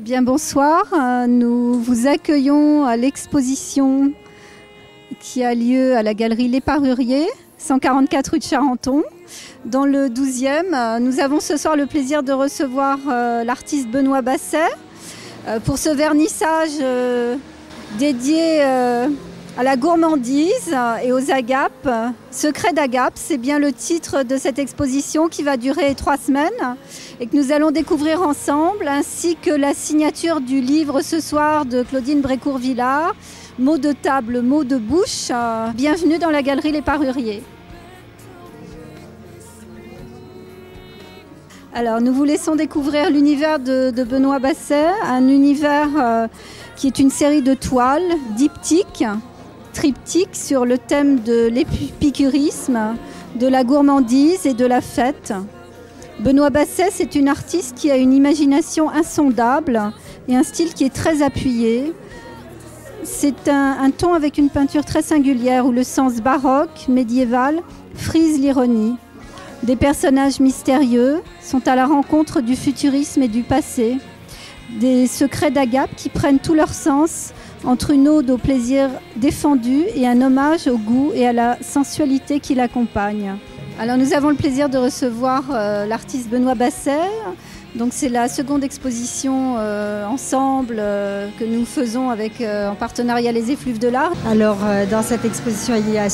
Bien, bonsoir. Nous vous accueillons à l'exposition qui a lieu à la galerie Les Paruriers, 144 rue de Charenton, dans le 12e. Nous avons ce soir le plaisir de recevoir l'artiste Benoît Basset pour ce vernissage dédié à la gourmandise et aux agapes. Secret d'agapes, c'est bien le titre de cette exposition qui va durer 3 semaines et que nous allons découvrir ensemble, ainsi que la signature du livre ce soir de Claudine Brécourt-Villard, Mots de table, mots de bouche. Bienvenue dans la galerie Les Paruriers. Alors, nous vous laissons découvrir l'univers de Benoît Basset, un univers qui est une série de toiles, diptyques, triptyques sur le thème de l'épicurisme, de la gourmandise et de la fête. Benoît Basset, c'est une artiste qui a une imagination insondable et un style qui est très appuyé. C'est un ton avec une peinture très singulière où le sens baroque, médiéval, frise l'ironie. Des personnages mystérieux sont à la rencontre du futurisme et du passé. Des secrets d'agapes qui prennent tout leur sens entre une ode au plaisir défendu et un hommage au goût et à la sensualité qui l'accompagne. Alors nous avons le plaisir de recevoir l'artiste Benoît Basset. Donc c'est la seconde exposition ensemble que nous faisons avec, en partenariat Les Effluves de l'Art. Alors dans cette exposition il y a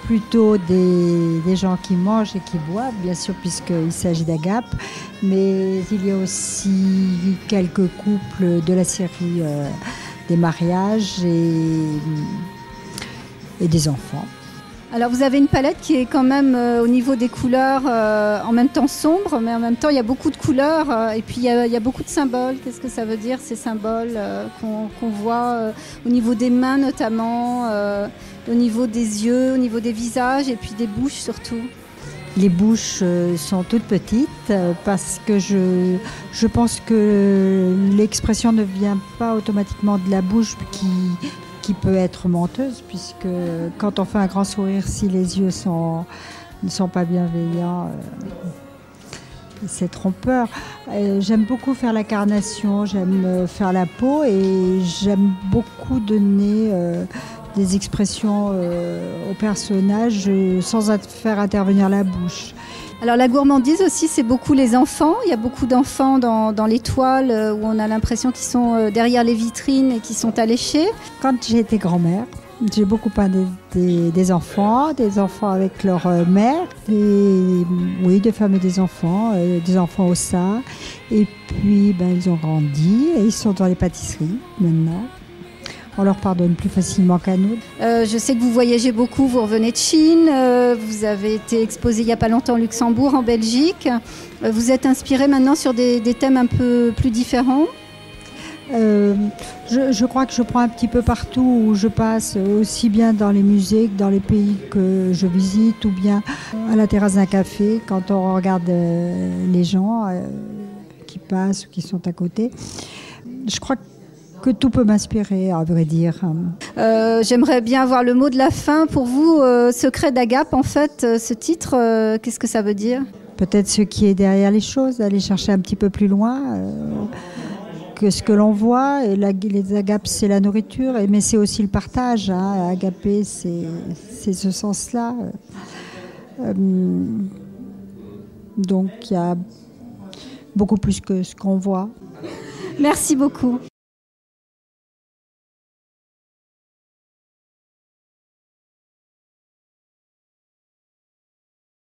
plutôt des gens qui mangent et qui boivent, bien sûr, puisqu'il s'agit d'agapes, mais il y a aussi quelques couples de la série des mariages et des enfants. Alors vous avez une palette qui est quand même au niveau des couleurs en même temps sombre, mais en même temps il y a beaucoup de couleurs et puis il y a beaucoup de symboles. Qu'est-ce que ça veut dire ces symboles qu'on voit au niveau des mains notamment, au niveau des yeux, au niveau des visages et puis des bouches surtout? Les bouches sont toutes petites parce que je pense que l'expression ne vient pas automatiquement de la bouche qui peut être menteuse, puisque quand on fait un grand sourire, si les yeux ne sont pas bienveillants, c'est trompeur. J'aime beaucoup faire la carnation, j'aime faire la peau et j'aime beaucoup donner des expressions aux personnages sans faire intervenir la bouche. Alors la gourmandise aussi, c'est beaucoup les enfants. Il y a beaucoup d'enfants dans les toiles où on a l'impression qu'ils sont derrière les vitrines et qu'ils sont alléchés. Quand j'ai été grand-mère, j'ai beaucoup peint des enfants avec leur mère, des femmes et des enfants au sein. Et puis ils ont grandi et ils sont dans les pâtisseries maintenant. On leur pardonne plus facilement qu'à nous. Je sais que vous voyagez beaucoup, vous revenez de Chine, vous avez été exposé il n'y a pas longtemps au Luxembourg, en Belgique. Vous êtes inspiré maintenant sur des thèmes un peu plus différents? Je crois que je prends un petit peu partout où je passe, aussi bien dans les musées que dans les pays que je visite, ou bien à la terrasse d'un café, quand on regarde les gens qui passent ou qui sont à côté. Je crois que tout peut m'inspirer, à vrai dire. J'aimerais bien avoir le mot de la fin pour vous. Secret d'agapes, en fait, ce titre, qu'est-ce que ça veut dire? Peut-être ce qui est derrière les choses, aller chercher un petit peu plus loin que ce que l'on voit. Et les agapes, c'est la nourriture, mais c'est aussi le partage. Agapé, c'est ce sens-là. Donc il y a beaucoup plus que ce qu'on voit. Merci beaucoup.